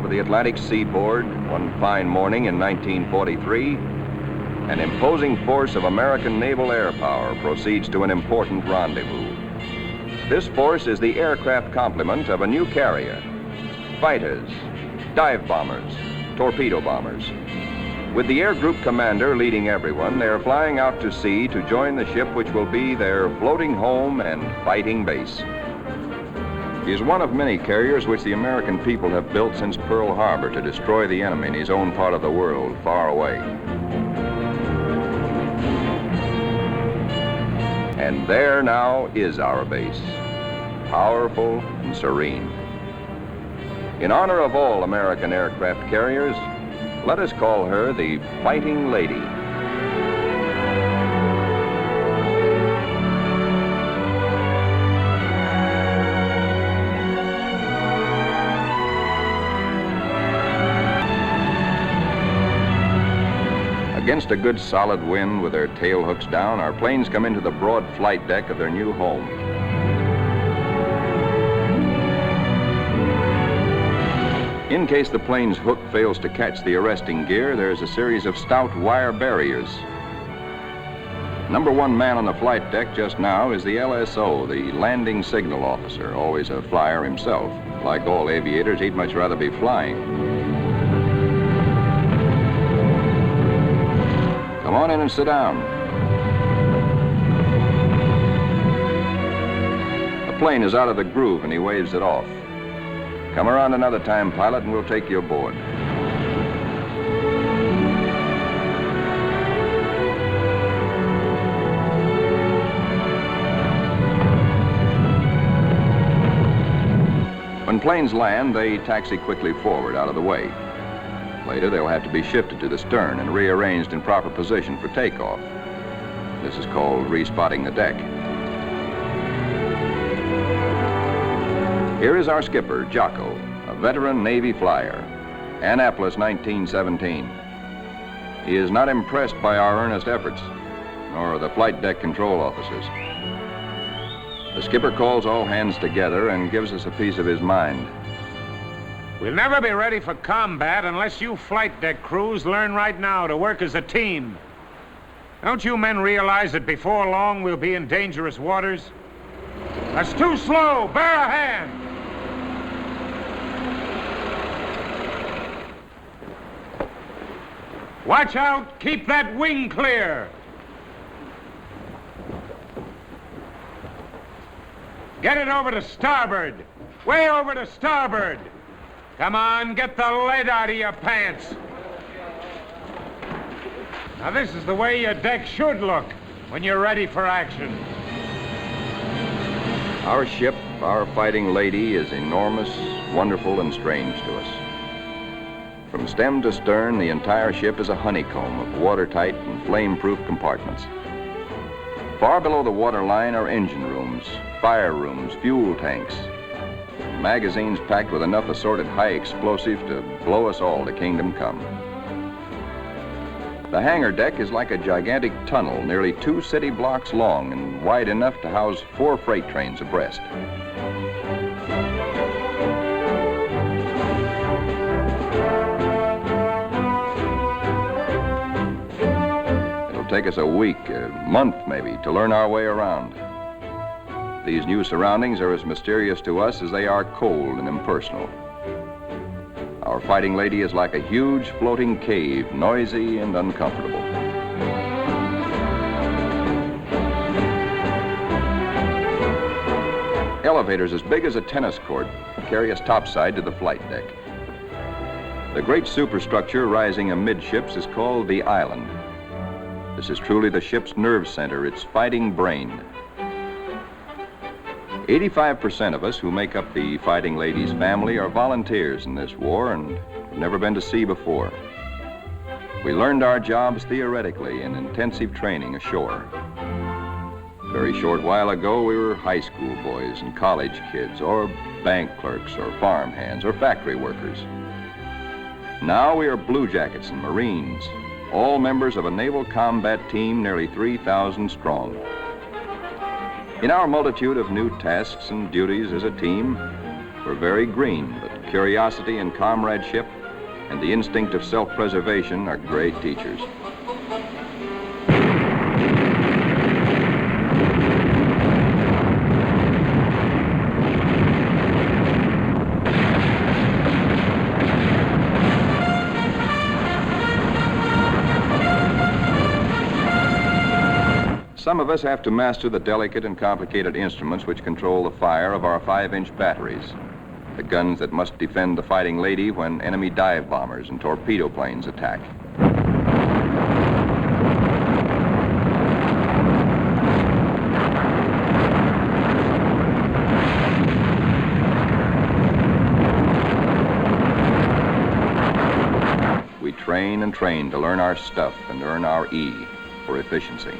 The Atlantic seaboard, one fine morning in 1943, an imposing force of American naval air power proceeds to an important rendezvous. This force is the aircraft complement of a new carrier: fighters, dive bombers, torpedo bombers. With the air group commander leading everyone, they're flying out to sea to join the ship which will be their floating home and fighting base. He is one of many carriers which the American people have built since Pearl Harbor to destroy the enemy in his own part of the world, far away. And there now is our base, powerful and serene. In honor of all American aircraft carriers, let us call her the Fighting Lady. Against a good solid wind with their tail hooks down, our planes come into the broad flight deck of their new home. In case the plane's hook fails to catch the arresting gear, there's a series of stout wire barriers. Number one man on the flight deck just now is the LSO, the landing signal officer, always a flyer himself. Like all aviators, he'd much rather be flying. Come on in and sit down. The plane is out of the groove and he waves it off. Come around another time, pilot, and we'll take you aboard. When planes land, they taxi quickly forward out of the way. Later, they'll have to be shifted to the stern and rearranged in proper position for takeoff. This is called respotting the deck. Here is our skipper, Jocko, a veteran Navy flyer, Annapolis, 1917. He is not impressed by our earnest efforts, nor the flight deck control officers. The skipper calls all hands together and gives us a piece of his mind. We'll never be ready for combat unless you flight deck crews learn right now to work as a team. Don't you men realize that before long we'll be in dangerous waters? That's too slow. Bear a hand. Watch out. Keep that wing clear. Get it over to starboard. Way over to starboard. Come on, get the lead out of your pants. Now, this is the way your deck should look when you're ready for action. Our ship, our Fighting Lady, is enormous, wonderful, and strange to us. From stem to stern, the entire ship is a honeycomb of watertight and flame-proof compartments. Far below the waterline are engine rooms, fire rooms, fuel tanks, and magazines packed with enough assorted high explosive to blow us all to kingdom come. The hangar deck is like a gigantic tunnel, nearly 2 city blocks long and wide enough to house 4 freight trains abreast. It'll take us a week, a month maybe, to learn our way around. These new surroundings are as mysterious to us as they are cold and impersonal. Our Fighting Lady is like a huge floating cave, noisy and uncomfortable. Elevators as big as a tennis court carry us topside to the flight deck. The great superstructure rising amidships is called the island. This is truly the ship's nerve center, its fighting brain. 85% of us who make up the Fighting Lady's family are volunteers in this war and have never been to sea before. We learned our jobs theoretically in intensive training ashore. A very short while ago, we were high school boys and college kids, or bank clerks, or farm hands, or factory workers. Now we are blue jackets and Marines, all members of a naval combat team nearly 3,000 strong. In our multitude of new tasks and duties as a team, we're very green, but curiosity and comradeship and the instinct of self-preservation are great teachers. Some of us have to master the delicate and complicated instruments which control the fire of our 5-inch batteries, the guns that must defend the Fighting Lady when enemy dive bombers and torpedo planes attack. We train and train to learn our stuff and earn our E for efficiency.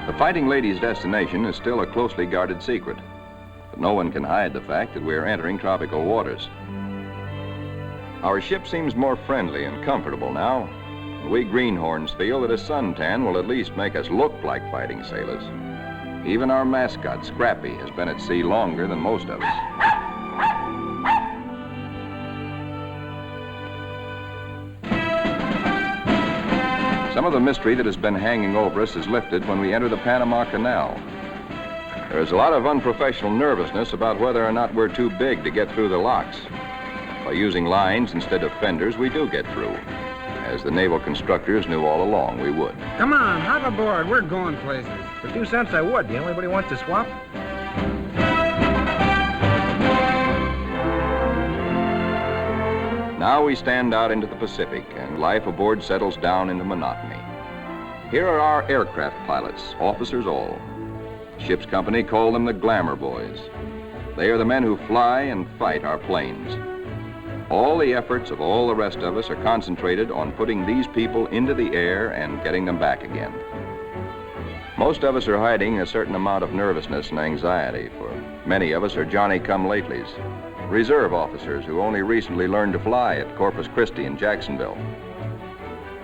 The Fighting Lady's destination is still a closely guarded secret, but no one can hide the fact that we are entering tropical waters. Our ship seems more friendly and comfortable now, and we greenhorns feel that a suntan will at least make us look like fighting sailors. Even our mascot, Scrappy, has been at sea longer than most of us. Some of the mystery that has been hanging over us is lifted when we enter the Panama Canal. There is a lot of unprofessional nervousness about whether or not we're too big to get through the locks. By using lines instead of fenders, we do get through, as the naval constructors knew all along we would. Come on, hop aboard. We're going places. For 2 cents, I would. Do anybody want to swap? Now we stand out into the Pacific, and life aboard settles down into monotony. Here are our aircraft pilots, officers all. Ship's company call them the glamour boys. They are the men who fly and fight our planes. All the efforts of all the rest of us are concentrated on putting these people into the air and getting them back again. Most of us are hiding a certain amount of nervousness and anxiety, for many of us are Johnny-come-latelys, reserve officers who only recently learned to fly at Corpus Christi and Jacksonville.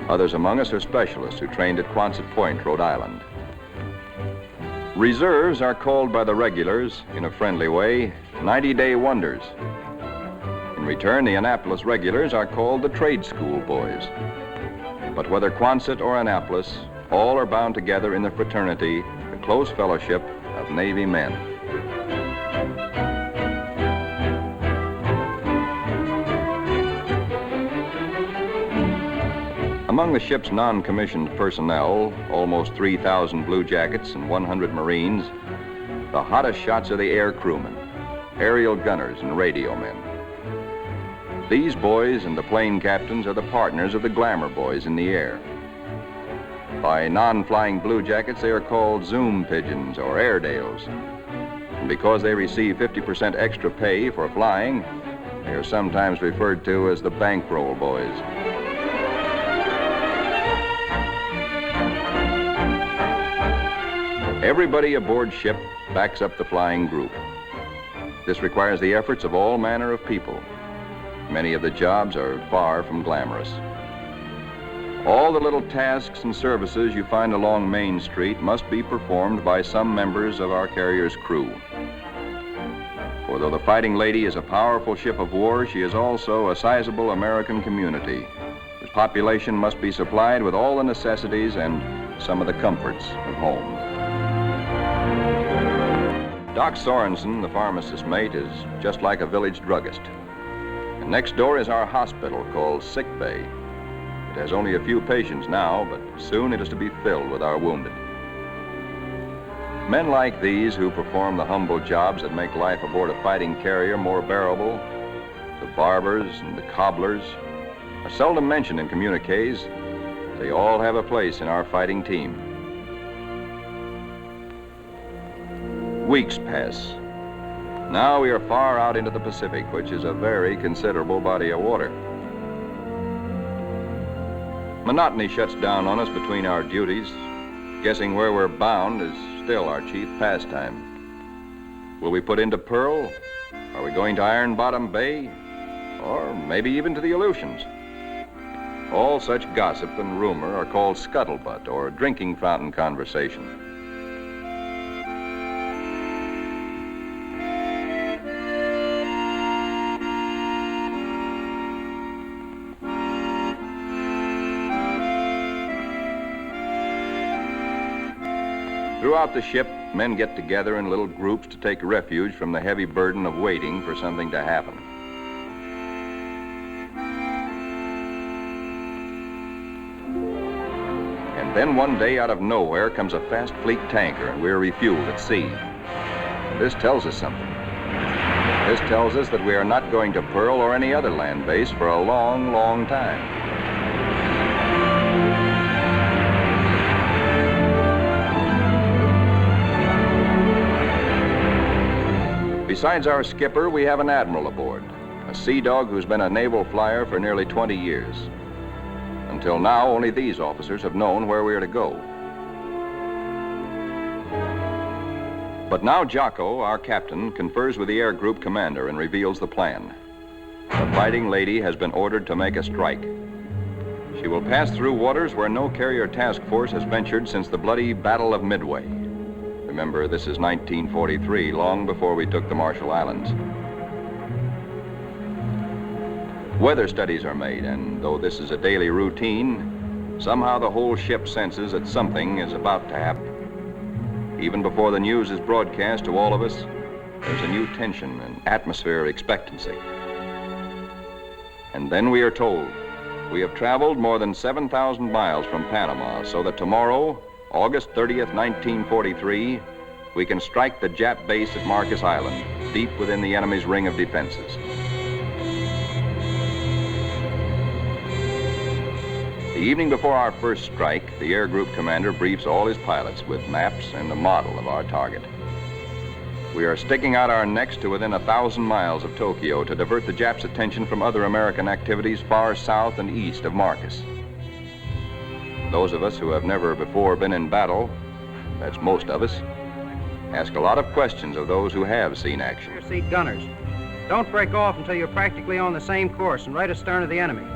Others among us are specialists who trained at Quonset Point, Rhode Island. Reserves are called by the regulars, in a friendly way, 90-day wonders. In return, the Annapolis regulars are called the trade school boys. But whether Quonset or Annapolis, all are bound together in the fraternity, the close fellowship of Navy men. Among the ship's non-commissioned personnel, almost 3,000 blue jackets and 100 Marines, the hottest shots are the air crewmen, aerial gunners, and radio men. These boys and the plane captains are the partners of the glamour boys in the air. By non-flying blue jackets, they are called Zoom pigeons or Airedales. And because they receive 50% extra pay for flying, they are sometimes referred to as the bankroll boys. Everybody aboard ship backs up the flying group. This requires the efforts of all manner of people. Many of the jobs are far from glamorous. All the little tasks and services you find along Main Street must be performed by some members of our carrier's crew. For though the Fighting Lady is a powerful ship of war, she is also a sizable American community, whose population must be supplied with all the necessities and some of the comforts of home. Doc Sorensen, the pharmacist mate, is just like a village druggist. And next door is our hospital called Sick Bay. It has only a few patients now, but soon it is to be filled with our wounded. Men like these who perform the humble jobs that make life aboard a fighting carrier more bearable, the barbers and the cobblers, are seldom mentioned in communiques. They all have a place in our fighting team. Weeks pass. Now we are far out into the Pacific, which is a very considerable body of water. Monotony shuts down on us between our duties. Guessing where we're bound is still our chief pastime. Will we put into Pearl? Are we going to Iron Bottom Bay? Or maybe even to the Aleutians? All such gossip and rumor are called scuttlebutt or drinking fountain conversation. Throughout the ship, men get together in little groups to take refuge from the heavy burden of waiting for something to happen. And then one day, out of nowhere, comes a fast fleet tanker, and we're refueled at sea. This tells us something. This tells us that we are not going to Pearl or any other land base for a long, long time. Besides our skipper, we have an admiral aboard, a sea dog who's been a naval flyer for nearly 20 years. Until now, only these officers have known where we are to go. But now Jocko, our captain, confers with the air group commander and reveals the plan. The Fighting Lady has been ordered to make a strike. She will pass through waters where no carrier task force has ventured since the bloody Battle of Midway. Remember, this is 1943, long before we took the Marshall Islands. Weather studies are made, and though this is a daily routine, somehow the whole ship senses that something is about to happen. Even before the news is broadcast to all of us, there's a new tension and atmosphere of expectancy. And then we are told we have traveled more than 7,000 miles from Panama, so that tomorrow, August 30th, 1943, we can strike the Jap base at Marcus Island, deep within the enemy's ring of defenses. The evening before our first strike, the air group commander briefs all his pilots with maps and a model of our target. We are sticking out our necks to within 1,000 miles of Tokyo to divert the Japs' attention from other American activities far south and east of Marcus. Those of us who have never before been in battle, that's most of us, ask a lot of questions of those who have seen action. Rear seat gunners, don't break off until you're practically on the same course and right astern of the enemy.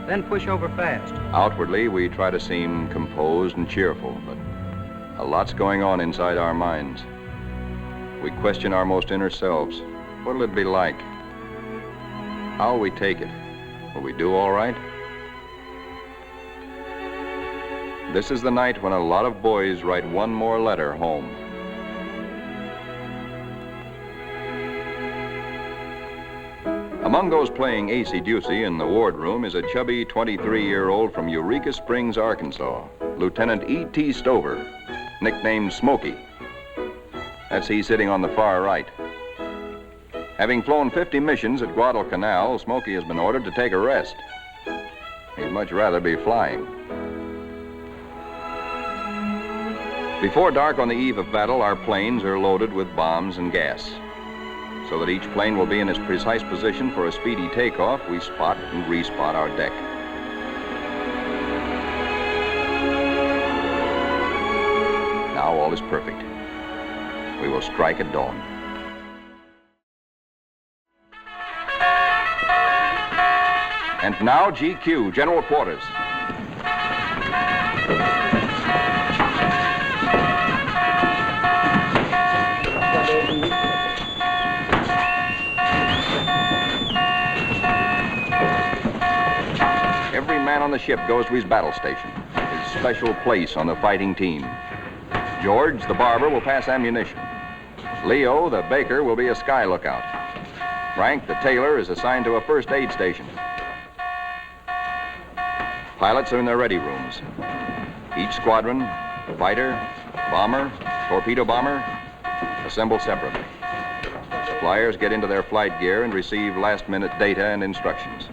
Then push over fast. Outwardly, we try to seem composed and cheerful, but a lot's going on inside our minds. We question our most inner selves. What'll it be like? How'll we take it? Will we do all right? This is the night when a lot of boys write one more letter home. Among those playing acey-deucey in the wardroom is a chubby 23-year-old from Eureka Springs, Arkansas, Lieutenant E.T. Stover, nicknamed Smokey. That's he sitting on the far right. Having flown 50 missions at Guadalcanal, Smokey has been ordered to take a rest. He'd much rather be flying. Before dark on the eve of battle, our planes are loaded with bombs and gas. So that each plane will be in its precise position for a speedy takeoff, we spot and respot our deck. Now all is perfect. We will strike at dawn. And now GQ, General Quarters. Every man on the ship goes to his battle station, his special place on the fighting team. George, the barber, will pass ammunition. Leo, the baker, will be a sky lookout. Frank, the tailor, is assigned to a first aid station. Pilots are in their ready rooms. Each squadron, fighter, bomber, torpedo bomber, assemble separately. Flyers get into their flight gear and receive last-minute data and instructions.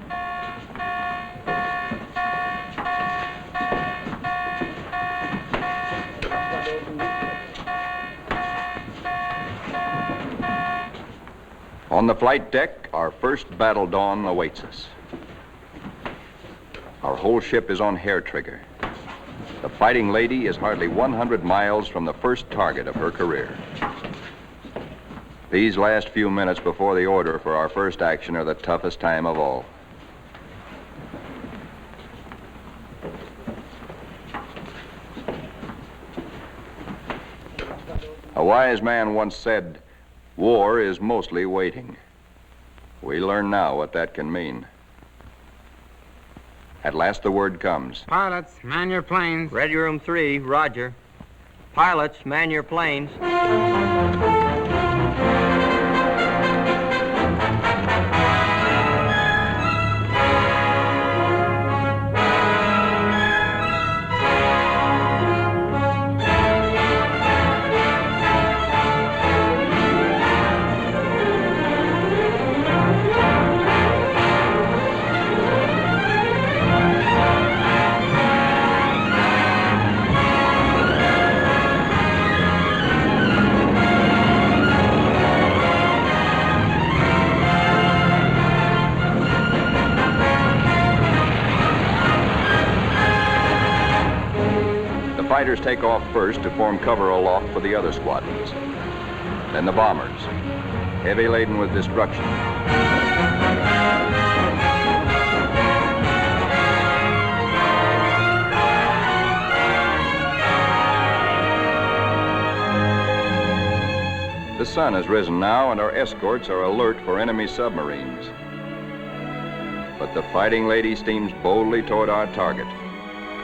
On the flight deck, our first battle dawn awaits us. Our whole ship is on hair trigger. The Fighting Lady is hardly 100 miles from the first target of her career. These last few minutes before the order for our first action are the toughest time of all. A wise man once said, "War is mostly waiting." We learn now what that can mean. At last the word comes. Pilots, man your planes. Ready room 3, roger. Pilots, man your planes. Fighters take off first to form cover aloft for the other squadrons. Then the bombers, heavy laden with destruction. The sun has risen now, and our escorts are alert for enemy submarines. But the Fighting Lady steams boldly toward our target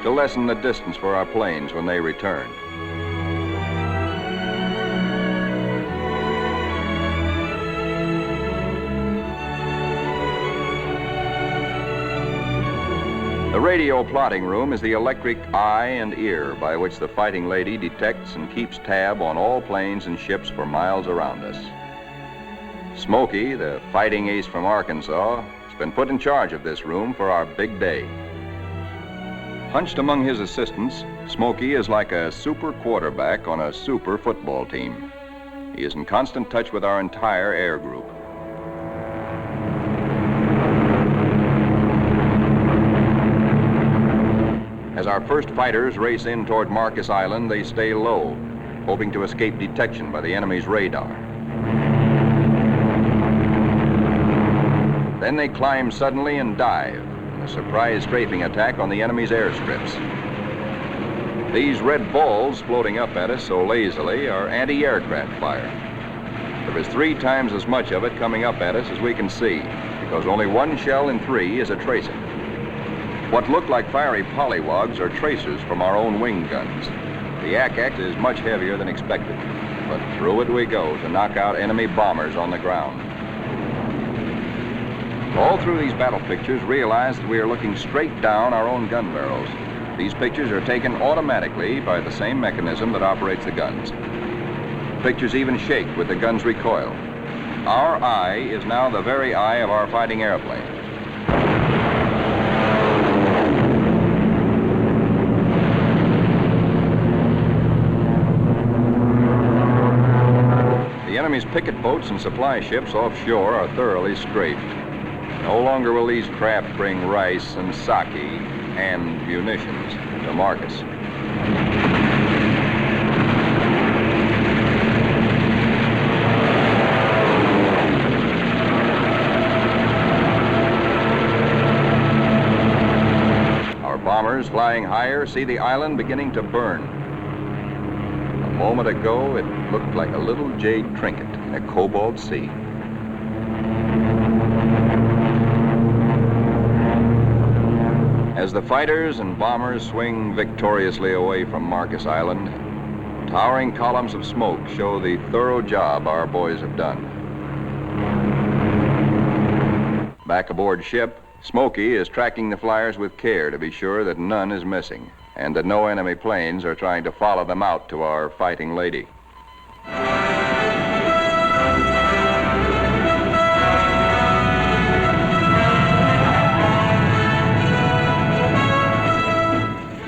to lessen the distance for our planes when they return. The radio plotting room is the electric eye and ear by which the Fighting Lady detects and keeps tab on all planes and ships for miles around us. Smokey, the fighting ace from Arkansas, has been put in charge of this room for our big day. Hunched among his assistants, Smokey is like a super quarterback on a super football team. He is in constant touch with our entire air group. As our first fighters race in toward Marcus Island, they stay low, hoping to escape detection by the enemy's radar. Then they climb suddenly and dive. A surprise strafing attack on the enemy's airstrips. These red balls floating up at us so lazily are anti-aircraft fire. There is 3 times as much of it coming up at us as we can see, because only 1 shell in 3 is a tracer. What look like fiery polywogs are tracers from our own wing guns. The Ack is much heavier than expected, but through it we go to knock out enemy bombers on the ground. All through these battle pictures, realize that we are looking straight down our own gun barrels. These pictures are taken automatically by the same mechanism that operates the guns. Pictures even shake with the gun's recoil. Our eye is now the very eye of our fighting airplane. The enemy's picket boats and supply ships offshore are thoroughly strafed. No longer will these craft bring rice and sake and munitions to Marcus. Our bombers flying higher see the island beginning to burn. A moment ago, it looked like a little jade trinket in a cobalt sea. As the fighters and bombers swing victoriously away from Marcus Island, towering columns of smoke show the thorough job our boys have done. Back aboard ship, Smokey is tracking the flyers with care to be sure that none is missing and that no enemy planes are trying to follow them out to our fighting lady.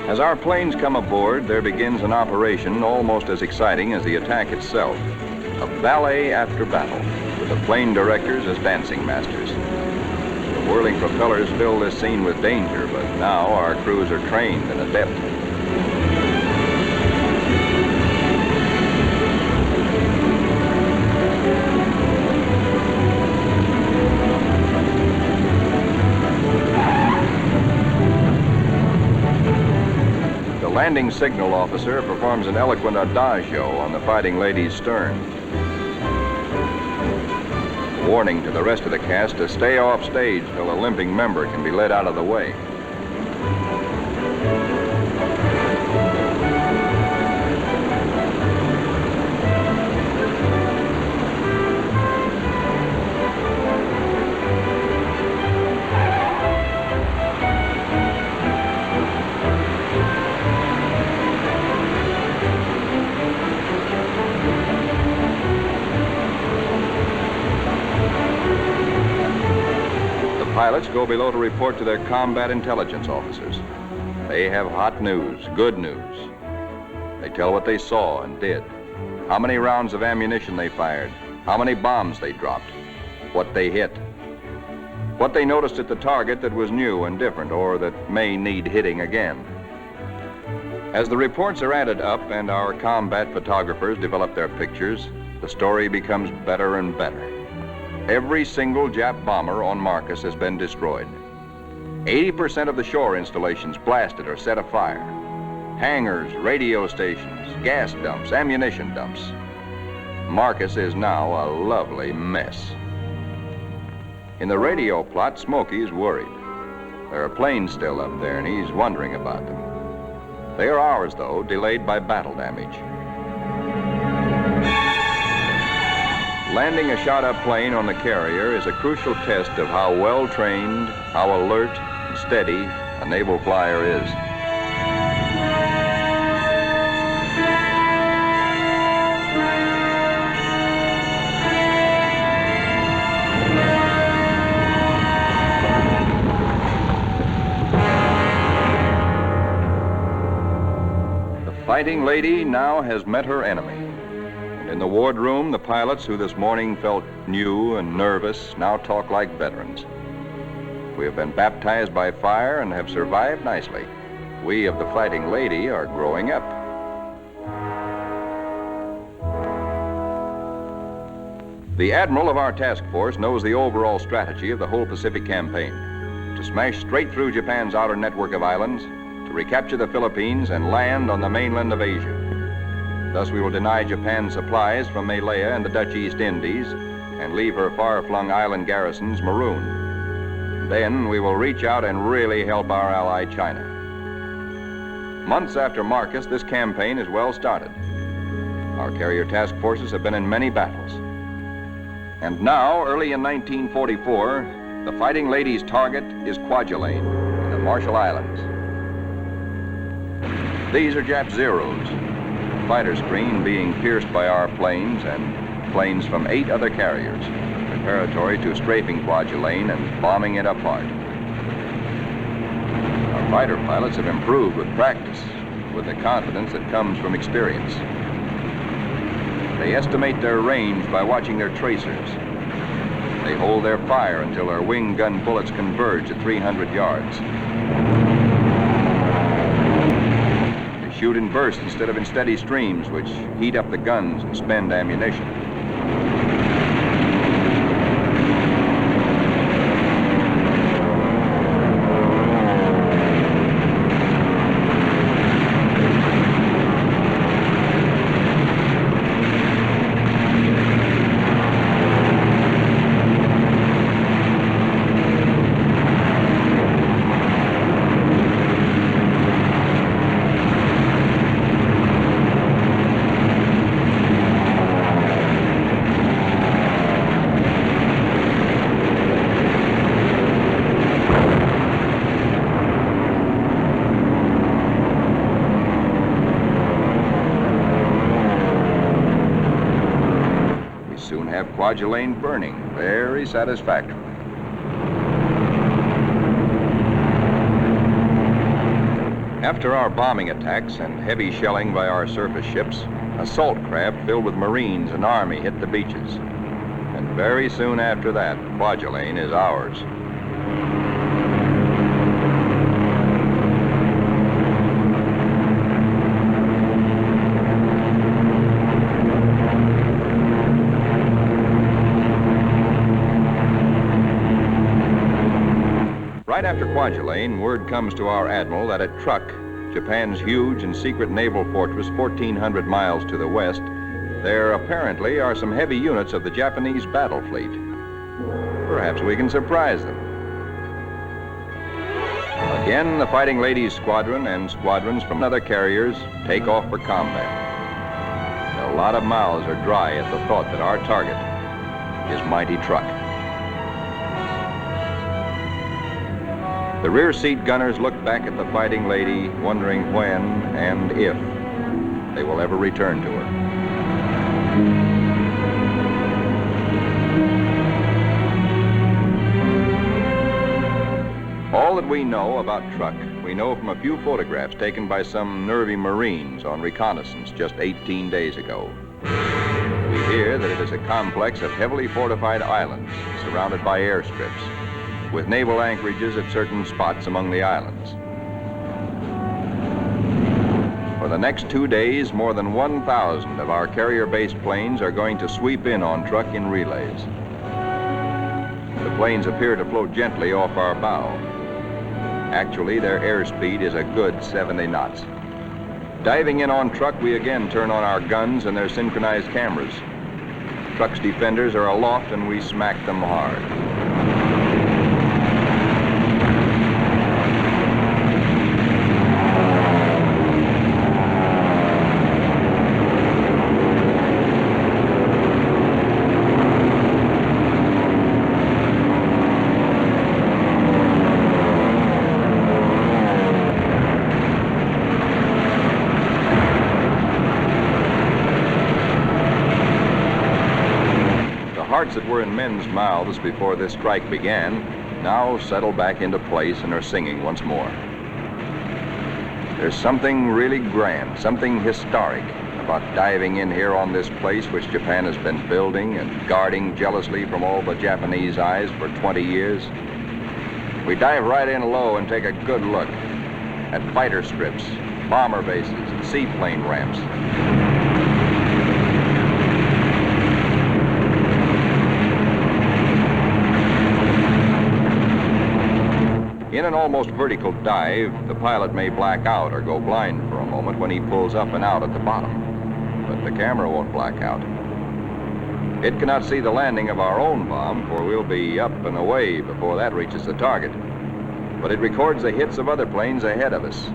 As our planes come aboard, there begins an operation almost as exciting as the attack itself. A ballet after battle, with the plane directors as dancing masters. The whirling propellers fill this scene with danger, but now our crews are trained and adept. The landing signal officer performs an eloquent adagio on the fighting lady's stern. A warning to the rest of the cast to stay off stage till a limping member can be led out of the way. Pilots go below to report to their combat intelligence officers. They have hot news, good news. They tell what they saw and did, how many rounds of ammunition they fired, how many bombs they dropped, what they hit, what they noticed at the target that was new and different or that may need hitting again. As the reports are added up and our combat photographers develop their pictures, the story becomes better and better. Every single Jap bomber on Marcus has been destroyed. 80% of the shore installations blasted or set afire. Hangars, radio stations, gas dumps, ammunition dumps. Marcus is now a lovely mess. In the radio plot, Smokey is worried. There are planes still up there, and he's wondering about them. They are ours, though, delayed by battle damage. Landing a shot-up plane on the carrier is a crucial test of how well-trained, how alert and steady a naval flyer is. The fighting lady now has met her enemy. In the wardroom, the pilots who this morning felt new and nervous now talk like veterans. We have been baptized by fire and have survived nicely. We of the fighting lady are growing up. The admiral of our task force knows the overall strategy of the whole Pacific campaign. To smash straight through Japan's outer network of islands, to recapture the Philippines and land on the mainland of Asia. Thus, we will deny Japan supplies from Malaya and the Dutch East Indies and leave her far-flung island garrisons marooned. Then we will reach out and really help our ally China. Months after Marcus, this campaign is well started. Our carrier task forces have been in many battles. And now, early in 1944, The Fighting Lady's target is Kwajalein in the Marshall Islands. These are Jap Zeros, the fighter screen being pierced by our planes and planes from 8 other carriers, preparatory to strafing Kwajalein and bombing it apart. Our fighter pilots have improved with practice, with the confidence that comes from experience. They estimate their range by watching their tracers. They hold their fire until their wing gun bullets converge at 300 yards. They shoot in bursts instead of in steady streams, which heat up the guns and spend ammunition. Kwajalein burning very satisfactorily. After our bombing attacks and heavy shelling by our surface ships, assault craft filled with Marines and Army hit the beaches. And very soon after that, Kwajalein is ours. Right after Kwajalein, word comes to our admiral that at Truk, Japan's huge and secret naval fortress 1,400 miles to the west, there apparently are some heavy units of the Japanese battle fleet. Perhaps we can surprise them. Again, the Fighting Ladies Squadron and squadrons from other carriers take off for combat. A lot of mouths are dry at the thought that our target is mighty Truk. The rear seat gunners look back at the Fighting Lady, wondering when and if they will ever return to her. All that we know about Truk, we know from a few photographs taken by some nervy Marines on reconnaissance just 18 days ago. We hear that it is a complex of heavily fortified islands surrounded by airstrips, with naval anchorages at certain spots among the islands. For the next 2 days, more than 1,000 of our carrier-based planes are going to sweep in on Truk in relays. The planes appear to float gently off our bow. Actually, their airspeed is a good 70 knots. Diving in on Truk, we again turn on our guns and their synchronized cameras. Truk's defenders are aloft and we smack them hard. Hearts that were in men's mouths before this strike began now settle back into place and are singing once more. There's something really grand, something historic about diving in here on this place which Japan has been building and guarding jealously from all the Japanese eyes for 20 years. We dive right in low and take a good look at fighter strips, bomber bases, and seaplane ramps. In an almost vertical dive, the pilot may black out or go blind for a moment when he pulls up and out at the bottom, but the camera won't black out. It cannot see the landing of our own bomb, for we'll be up and away before that reaches the target, but it records the hits of other planes ahead of us.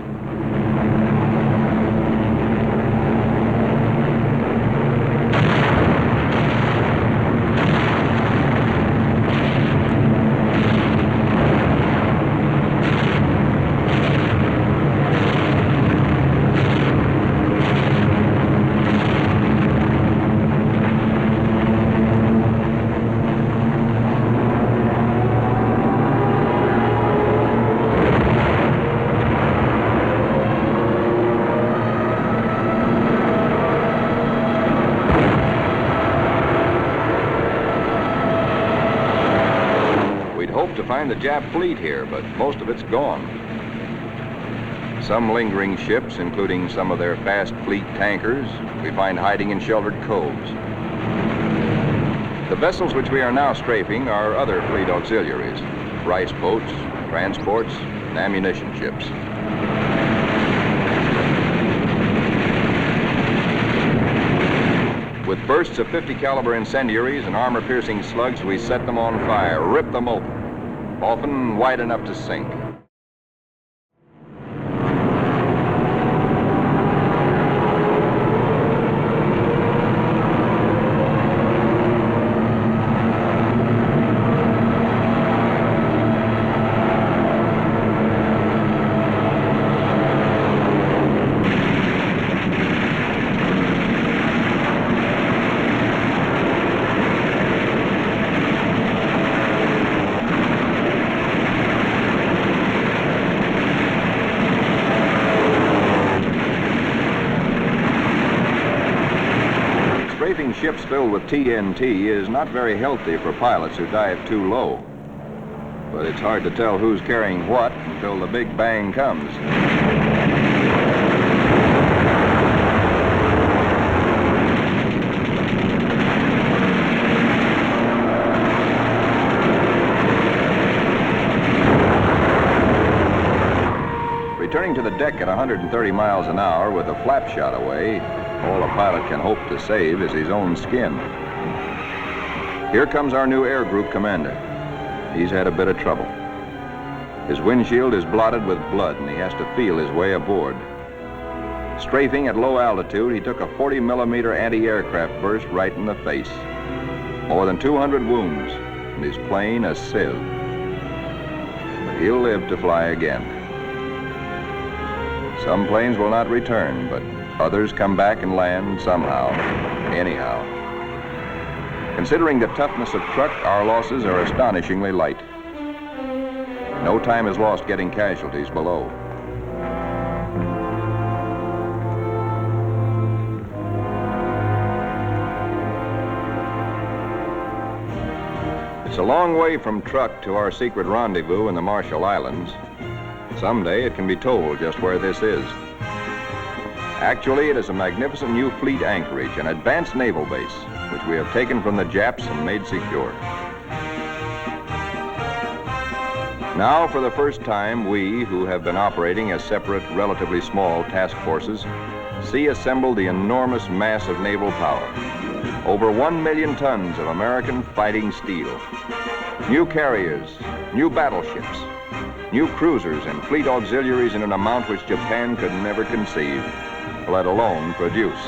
find the Jap fleet here, but most of it's gone. Some lingering ships, including some of their fast fleet tankers, we find hiding in sheltered coves. The vessels which we are now strafing are other fleet auxiliaries, rice boats, transports, and ammunition ships. With bursts of 50 caliber incendiaries and armor-piercing slugs, we set them on fire, rip them open, often wide enough to sink. Strafing ships filled with TNT is not very healthy for pilots who dive too low. But it's hard to tell who's carrying what until the big bang comes. Returning to the deck at 130 miles an hour with a flap shot away, all a pilot can hope to save is his own skin. Here comes our new air group commander. He's had a bit of trouble. His windshield is blotted with blood and he has to feel his way aboard. Strafing at low altitude, he took a 40-millimeter anti-aircraft burst right in the face. More than 200 wounds, and his plane a sieve. But he'll live to fly again. Some planes will not return, but others come back and land somehow, anyhow. Considering the toughness of truck, our losses are astonishingly light. No time is lost getting casualties below. It's a long way from truck to our secret rendezvous in the Marshall Islands. Someday it can be told just where this is. Actually, it is a magnificent new fleet anchorage, an advanced naval base, which we have taken from the Japs and made secure. Now, for the first time, we, who have been operating as separate, relatively small task forces, see assembled the enormous mass of naval power. Over 1 million tons of American fighting steel. New carriers, new battleships, new cruisers and fleet auxiliaries in an amount which Japan could never conceive, let alone produce.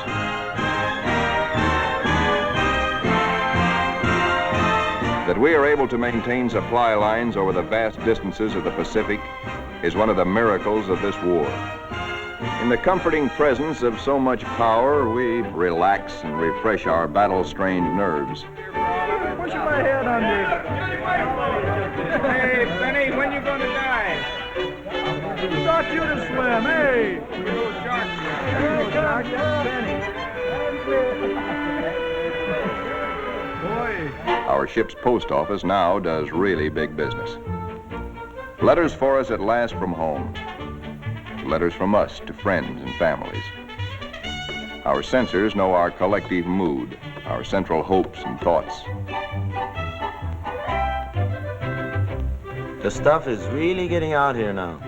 That we are able to maintain supply lines over the vast distances of the Pacific is one of the miracles of this war. In the comforting presence of so much power, we relax and refresh our battle-strained nerves. Push my head under. Hey, Benny, when you gonna die? Who taught you to swim? Hey! Little shark. Little shark, that's Benny. Boy. Our ship's post office now does really big business. Letters for us at last from home. Letters from us to friends and families. Our censors know our collective mood, our central hopes and thoughts. The stuff is really getting out here now.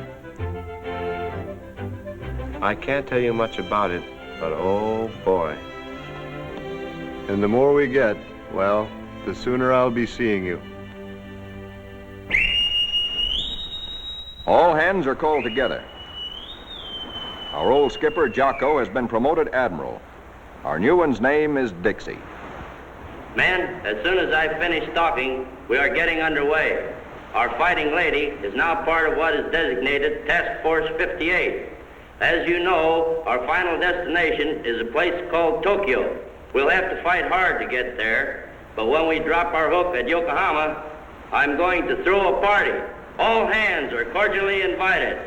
I can't tell you much about it, but oh boy. And the more we get, well, the sooner I'll be seeing you. All hands are called together. Our old skipper, Jocko, has been promoted admiral. Our new one's name is Dixie. Men, as soon as I finish talking, we are getting underway. Our fighting lady is now part of what is designated Task Force 58. As you know, our final destination is a place called Tokyo. We'll have to fight hard to get there, but when we drop our hook at Yokohama, I'm going to throw a party. All hands are cordially invited.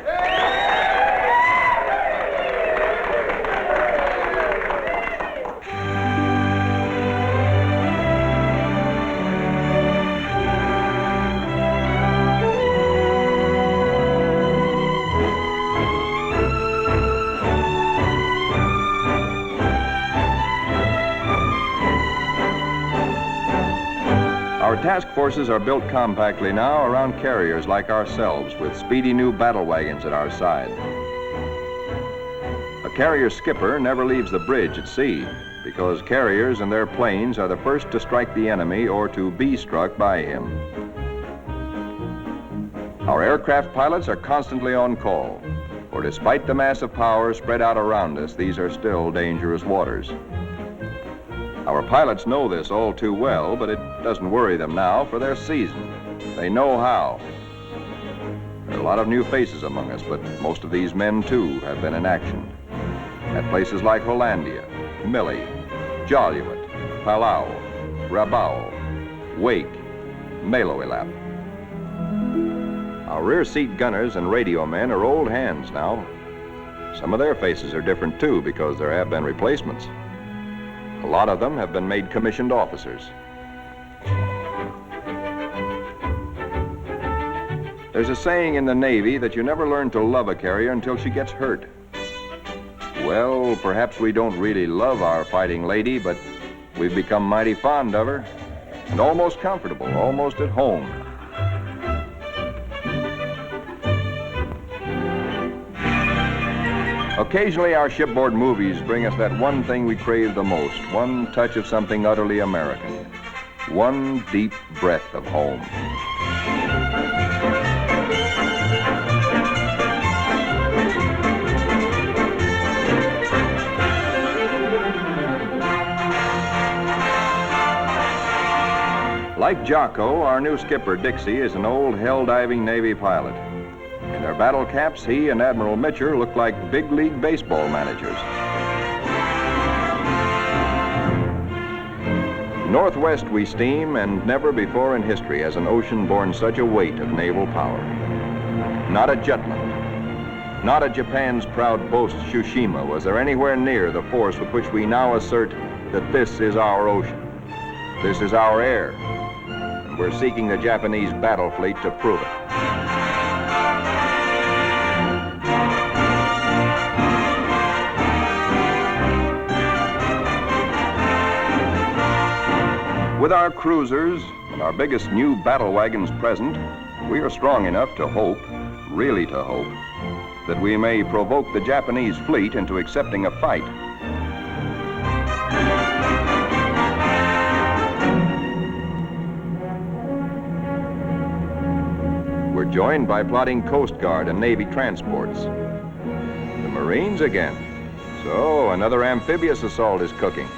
task forces are built compactly now around carriers like ourselves with speedy new battle wagons at our side. A carrier skipper never leaves the bridge at sea because carriers and their planes are the first to strike the enemy or to be struck by him. Our aircraft pilots are constantly on call, for despite the massive power spread out around us, these are still dangerous waters. Our pilots know this all too well, but it doesn't worry them now, for they're seasoned. They know how. There are a lot of new faces among us, but most of these men, too, have been in action. At places like Hollandia, Millie, Jaluit, Palau, Rabaul, Wake, Maloelap. Our rear seat gunners and radio men are old hands now. Some of their faces are different, too, because there have been replacements. A lot of them have been made commissioned officers. There's a saying in the Navy that you never learn to love a carrier until she gets hurt. Well, perhaps we don't really love our fighting lady, but we've become mighty fond of her and almost comfortable, almost at home. Occasionally, our shipboard movies bring us that one thing we crave the most, one touch of something utterly American, one deep breath of home. Like Jocko, our new skipper, Dixie, is an old hell-diving Navy pilot. In their battle caps, he and Admiral Mitcher look like big league baseball managers. Northwest we steam, and never before in history has an ocean borne such a weight of naval power. Not at Jutland, not at Japan's proud boast Tsushima was there anywhere near the force with which we now assert that this is our ocean, this is our air, and we're seeking the Japanese battle fleet to prove it. With our cruisers and our biggest new battle wagons present, we are strong enough to hope, really to hope, that we may provoke the Japanese fleet into accepting a fight. We're joined by plotting Coast Guard and Navy transports. The Marines again. So another amphibious assault is cooking.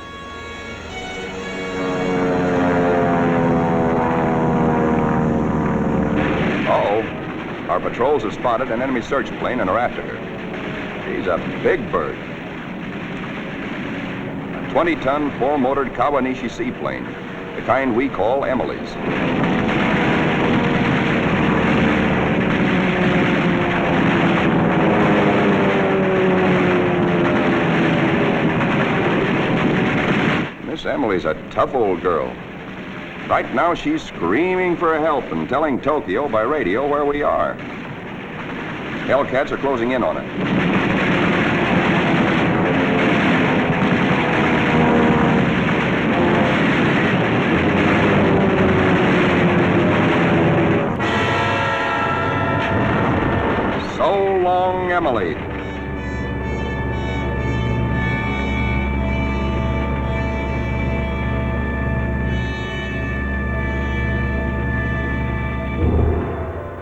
Our patrols have spotted an enemy search plane and are after her. She's a big bird. A 20-ton, four-motored Kawanishi seaplane, the kind we call Emily's. Miss Emily's a tough old girl. Right now, she's screaming for help and telling Tokyo by radio where we are. Hellcats are closing in on her. So long, Emily.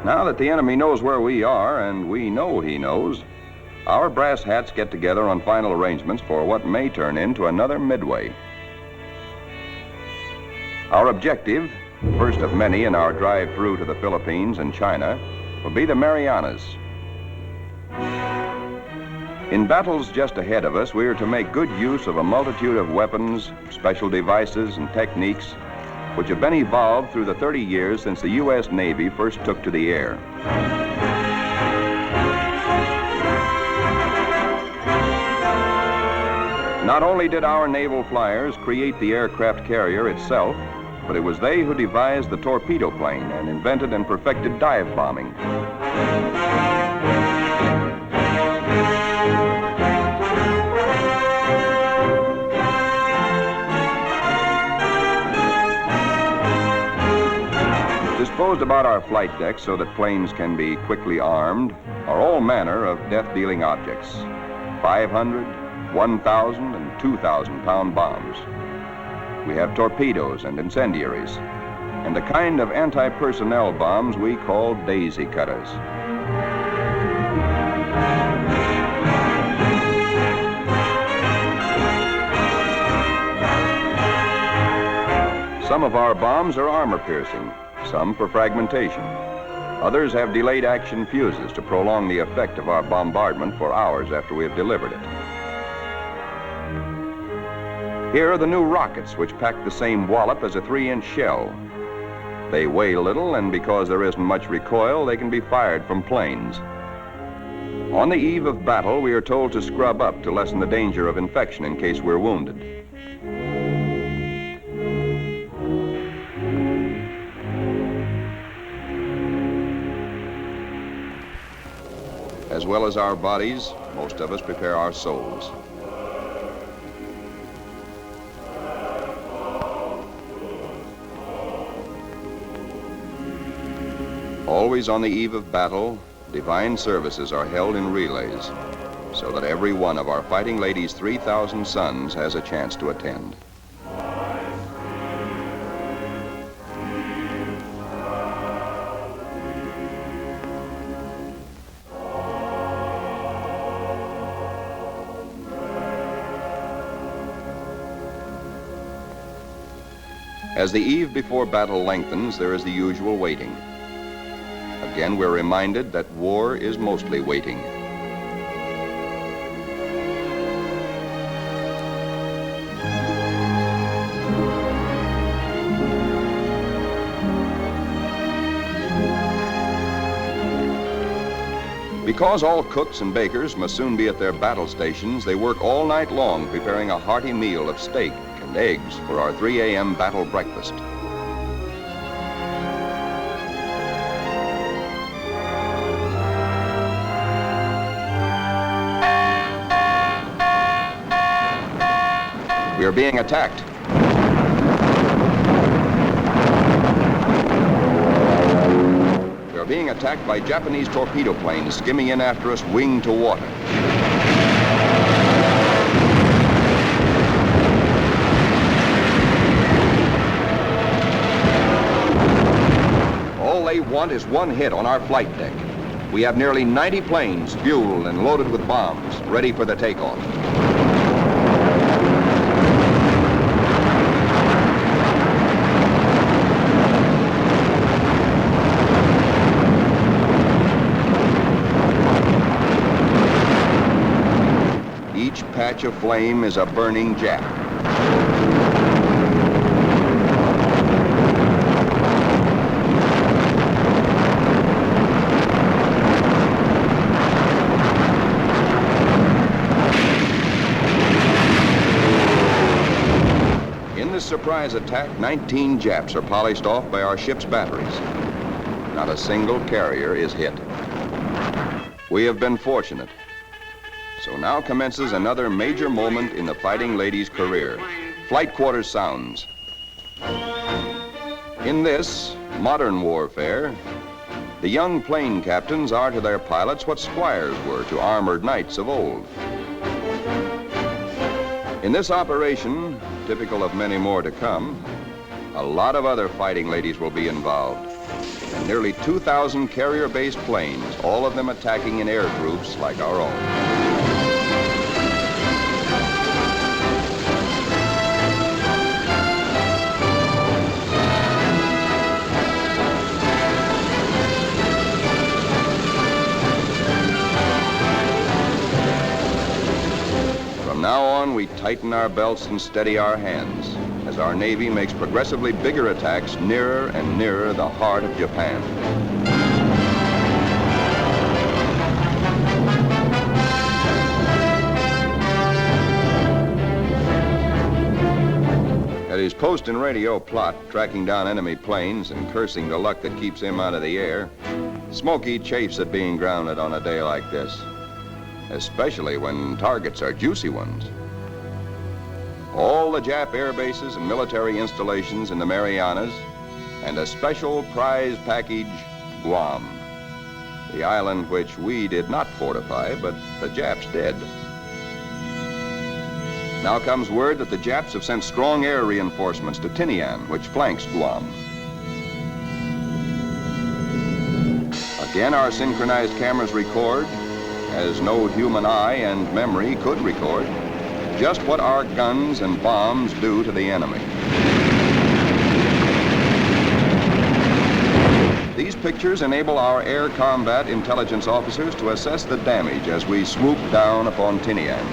Now that the enemy knows where we are, and we know he knows, our brass hats get together on final arrangements for what may turn into another Midway. Our objective, first of many in our drive through to the Philippines and China, will be the Marianas. In battles just ahead of us, we are to make good use of a multitude of weapons, special devices, and techniques which have been evolved through the 30 years since the U.S. Navy first took to the air. Not only did our naval flyers create the aircraft carrier itself, but it was they who devised the torpedo plane and invented and perfected dive bombing. about our flight decks so that planes can be quickly armed are all manner of death-dealing objects. 500, 1,000, and 2,000-pound bombs. We have torpedoes and incendiaries, and a kind of anti-personnel bombs we call daisy cutters. Some of our bombs are armor-piercing, some for fragmentation. Others have delayed action fuses to prolong the effect of our bombardment for hours after we have delivered it. Here are the new rockets, which pack the same wallop as a 3-inch shell. They weigh little, and because there isn't much recoil, they can be fired from planes. On the eve of battle, we are told to scrub up to lessen the danger of infection in case we're wounded. As well as our bodies, most of us prepare our souls. Always on the eve of battle, divine services are held in relays, so that every one of our fighting ladies' 3,000 sons has a chance to attend. As the eve before battle lengthens, there is the usual waiting. Again, we're reminded that war is mostly waiting. Because all cooks and bakers must soon be at their battle stations, they work all night long preparing a hearty meal of steak and eggs for our 3 a.m. battle breakfast. We are being attacked. We are being attacked by Japanese torpedo planes skimming in after us, wing to water. All they want is one hit on our flight deck. We have nearly 90 planes fueled and loaded with bombs, ready for the takeoff. Each patch of flame is a burning Jap. In this surprise attack, 19 Japs are polished off by our ship's batteries. Not a single carrier is hit. We have been fortunate. So now commences another major moment in the fighting lady's career. Flight quarters sounds. In this modern warfare, the young plane captains are to their pilots what squires were to armored knights of old. In this operation, typical of many more to come, a lot of other fighting ladies will be involved. And nearly 2,000 carrier-based planes, all of them attacking in air groups like our own. From now on, we tighten our belts and steady our hands as our Navy makes progressively bigger attacks nearer and nearer the heart of Japan. At his post and radio plot, tracking down enemy planes and cursing the luck that keeps him out of the air, Smokey chafes at being grounded on a day like this, especially when targets are juicy ones. All the Jap air bases and military installations in the Marianas and a special prize package, Guam, the island which we did not fortify, but the Japs did. Now comes word that the Japs have sent strong air reinforcements to Tinian, which flanks Guam. Again, our synchronized cameras record, as no human eye and memory could record, just what our guns and bombs do to the enemy. These pictures enable our air combat intelligence officers to assess the damage as we swoop down upon Tinian.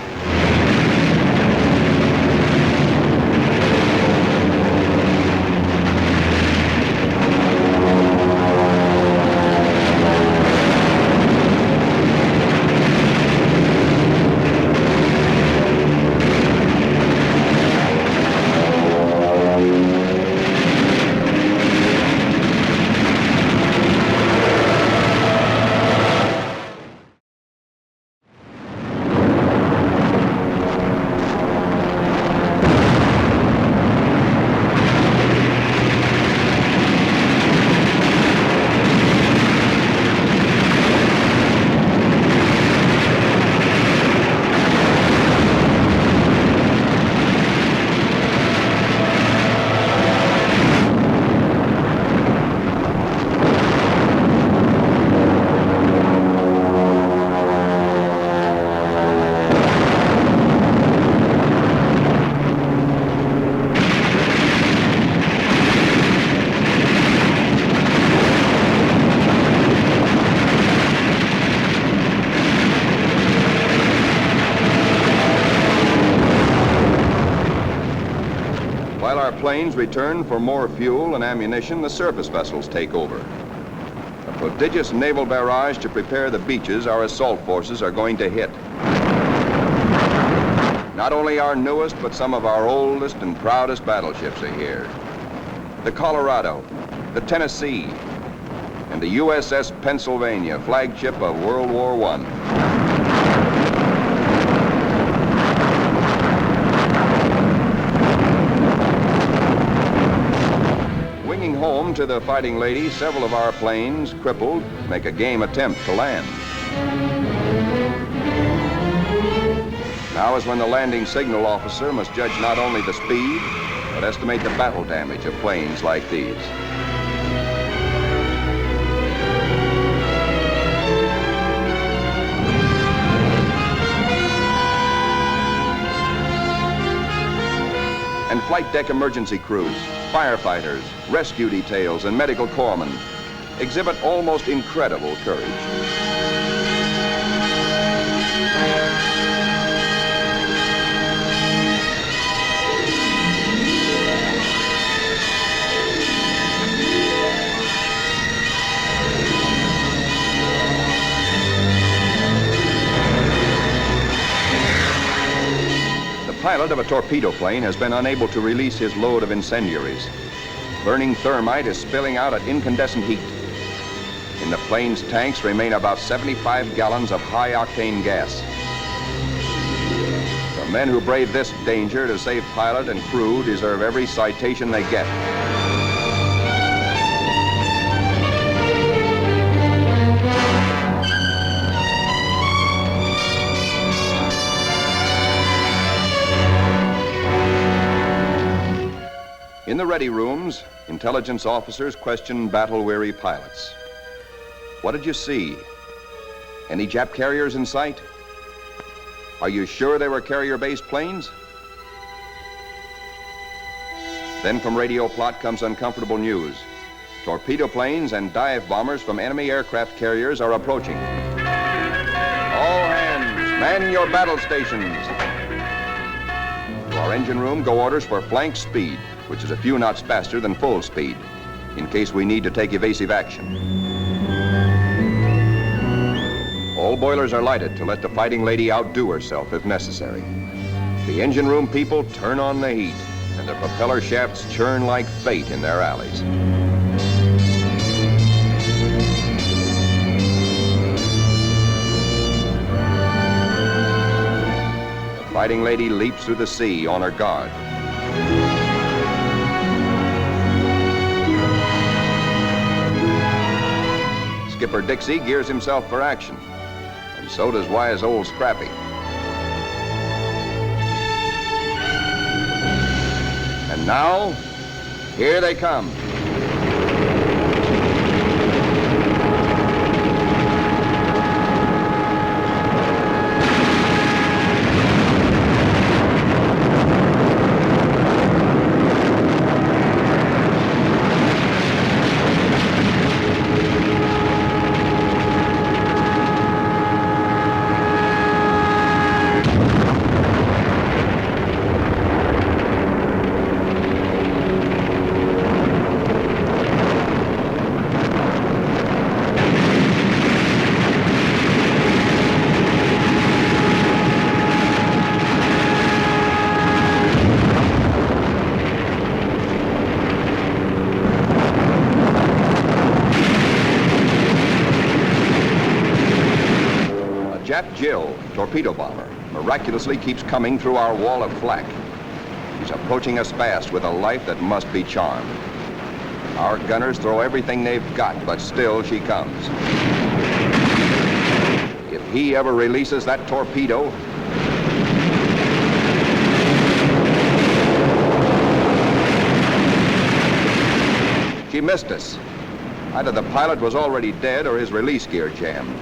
While our planes return for more fuel and ammunition, the surface vessels take over. A prodigious naval barrage to prepare the beaches our assault forces are going to hit. Not only our newest, but some of our oldest and proudest battleships are here. The Colorado, the Tennessee, and the USS Pennsylvania, flagship of World War I. Winging home to the Fighting Lady, several of our planes, crippled, make a game attempt to land. Now is when the landing signal officer must judge not only the speed, but estimate the battle damage of planes like these. And flight deck emergency crews, firefighters, rescue details, and medical corpsmen exhibit almost incredible courage. The pilot of a torpedo plane has been unable to release his load of incendiaries. Burning thermite is spilling out at incandescent heat. In the plane's tanks remain about 75 gallons of high-octane gas. The men who brave this danger to save pilot and crew deserve every citation they get. In the ready rooms, intelligence officers question battle-weary pilots. What did you see? Any Jap carriers in sight? Are you sure they were carrier-based planes? Then from radio plot comes uncomfortable news. Torpedo planes and dive bombers from enemy aircraft carriers are approaching. All hands, man your battle stations. To our engine room go orders for flank speed, which is a few knots faster than full speed, in case we need to take evasive action. All boilers are lighted to let the Fighting Lady outdo herself if necessary. The engine room people turn on the heat, and the propeller shafts churn like fate in their alleys. The Fighting Lady leaps through the sea on her guard. Skipper Dixie gears himself for action, and so does wise old Scrappy. And now, here they come. Jap Jill, torpedo bomber, miraculously keeps coming through our wall of flak. He's approaching us fast with a life that must be charmed. Our gunners throw everything they've got, but still she comes. If he ever releases that torpedo, she missed us. Either the pilot was already dead or his release gear jammed.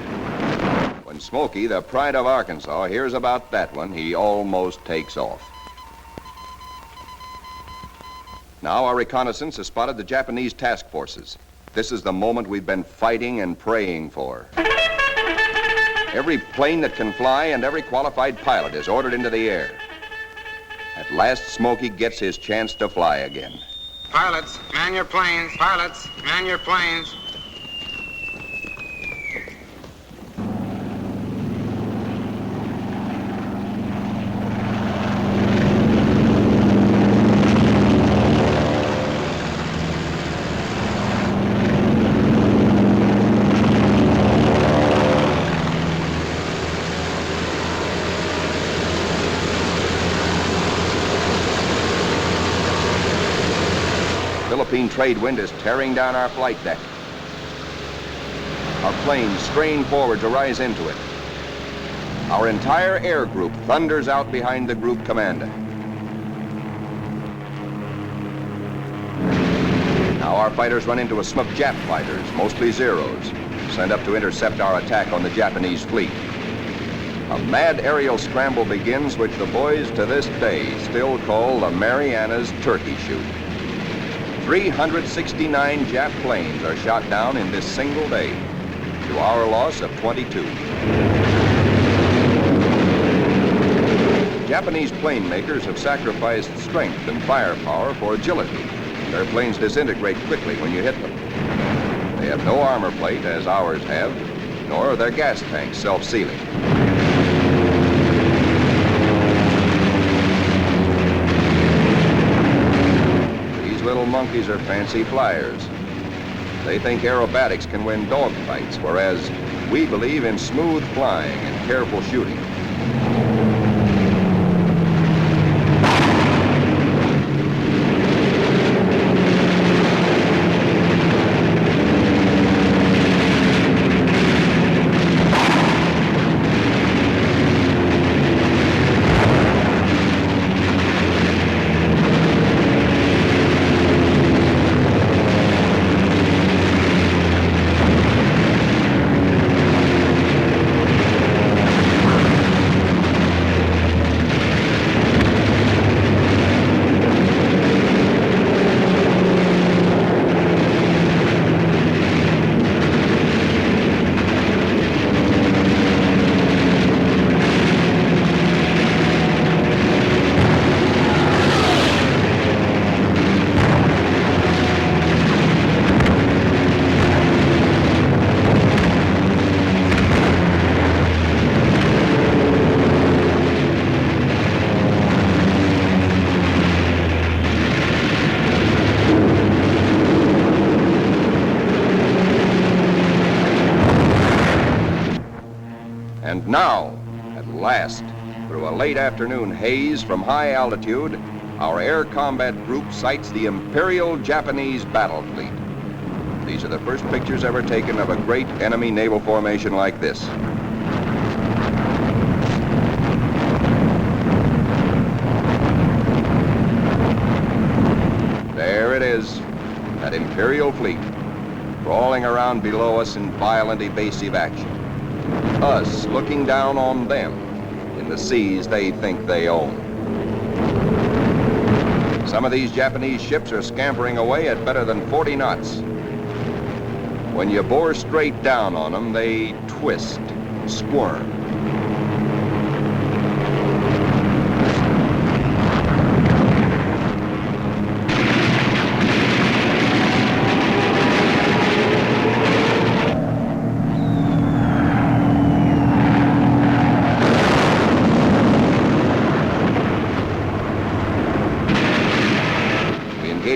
When Smokey, the pride of Arkansas, hears about that one, he almost takes off. Now our reconnaissance has spotted the Japanese task forces. This is the moment we've been fighting and praying for. Every plane that can fly and every qualified pilot is ordered into the air. At last, Smokey gets his chance to fly again. Pilots, man your planes. Pilots, man your planes. Philippine trade wind is tearing down our flight deck. Our planes strain forward to rise into it. Our entire air group thunders out behind the group commandant. Now our fighters run into a smoke Jap fighters, mostly Zeros, sent up to intercept our attack on the Japanese fleet. A mad aerial scramble begins, which the boys to this day still call the Marianas Turkey Shoot. 369 Jap planes are shot down in this single day, to our loss of 22. Japanese plane makers have sacrificed strength and firepower for agility. Their planes disintegrate quickly when you hit them. They have no armor plate, as ours have, nor are their gas tanks self-sealing. Little monkeys are fancy flyers. They think aerobatics can win dogfights, whereas we believe in smooth flying and careful shooting. And now, at last, through a late afternoon haze from high altitude, our air combat group sights the Imperial Japanese battle fleet. These are the first pictures ever taken of a great enemy naval formation like this. There it is, that Imperial fleet, crawling around below us in violent evasive action. Us looking down on them in the seas they think they own. Some of these Japanese ships are scampering away at better than 40 knots. When you bore straight down on them, they twist, squirm.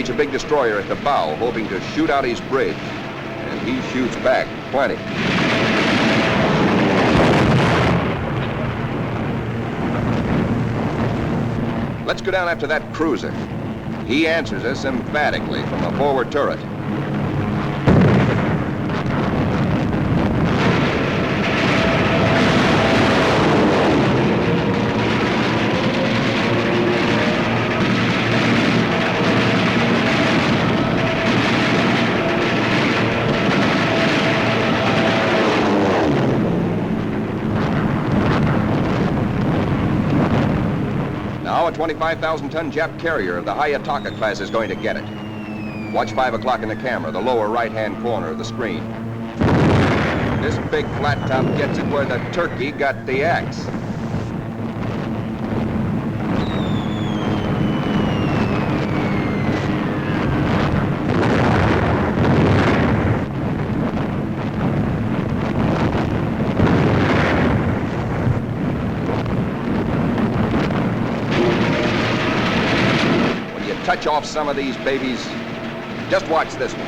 A big destroyer at the bow, hoping to shoot out his bridge, and he shoots back plenty. Let's go down after that cruiser. He answers us emphatically from the forward turret. Now a 25,000-ton Jap carrier of the Hayataka class is going to get it. Watch 5 o'clock in the camera, the lower right-hand corner of the screen. This big flat top gets it where the turkey got the axe. Touch off some of these babies. Just watch this one.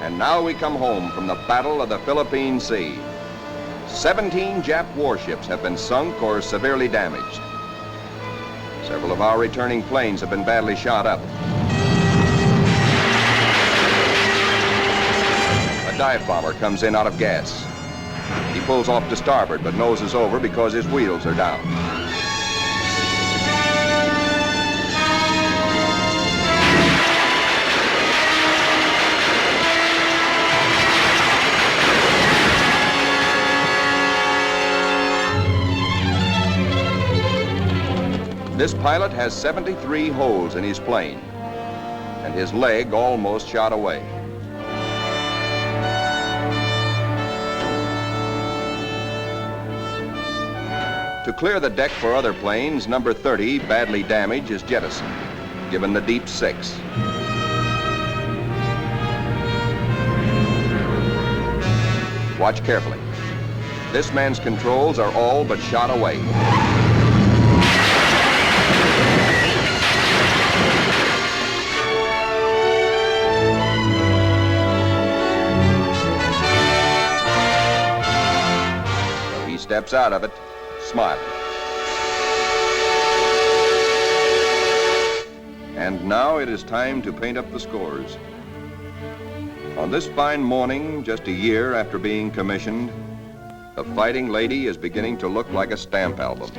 And now we come home from the Battle of the Philippine Sea. 17 Jap warships have been sunk or severely damaged. Several of our returning planes have been badly shot up. A dive bomber comes in out of gas. He pulls off to starboard but noses over because his wheels are down. This pilot has 73 holes in his plane, and his leg almost shot away. To clear the deck for other planes, number 30, badly damaged, is jettisoned, given the deep 6. Watch carefully. This man's controls are all but shot away. Steps out of it, smiling. And now it is time to paint up the scores. On this fine morning, just a year after being commissioned, the Fighting Lady is beginning to look like a stamp album.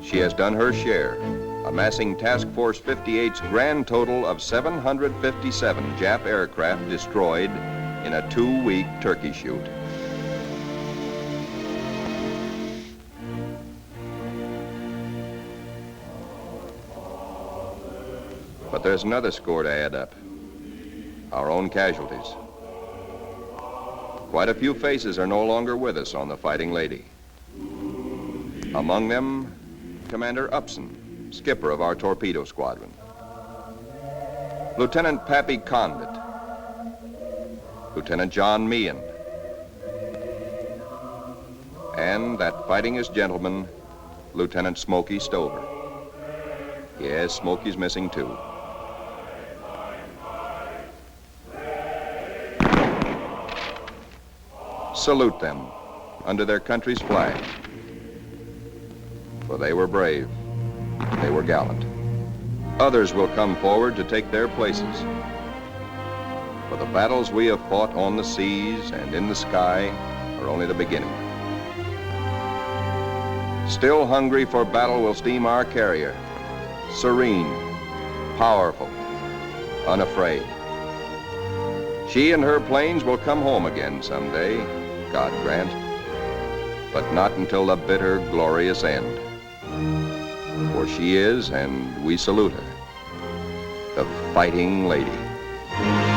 She has done her share, amassing Task Force 58's grand total of 757 Jap aircraft destroyed in a 2-week turkey shoot. But there's another score to add up. Our own casualties. Quite a few faces are no longer with us on the Fighting Lady. Among them, Commander Upson, skipper of our torpedo squadron. Lieutenant Pappy Condit. Lieutenant John Meehan. And that fightingest gentleman, Lieutenant Smokey Stover. Yes, Smokey's missing too. Salute them under their country's flag, for they were brave. They were gallant. Others will come forward to take their places. For the battles we have fought on the seas and in the sky are only the beginning. Still hungry for battle will steam our carrier, serene, powerful, unafraid. She and her planes will come home again someday, God grant, but not until the bitter, glorious end. For she is, and we salute her, the Fighting Lady.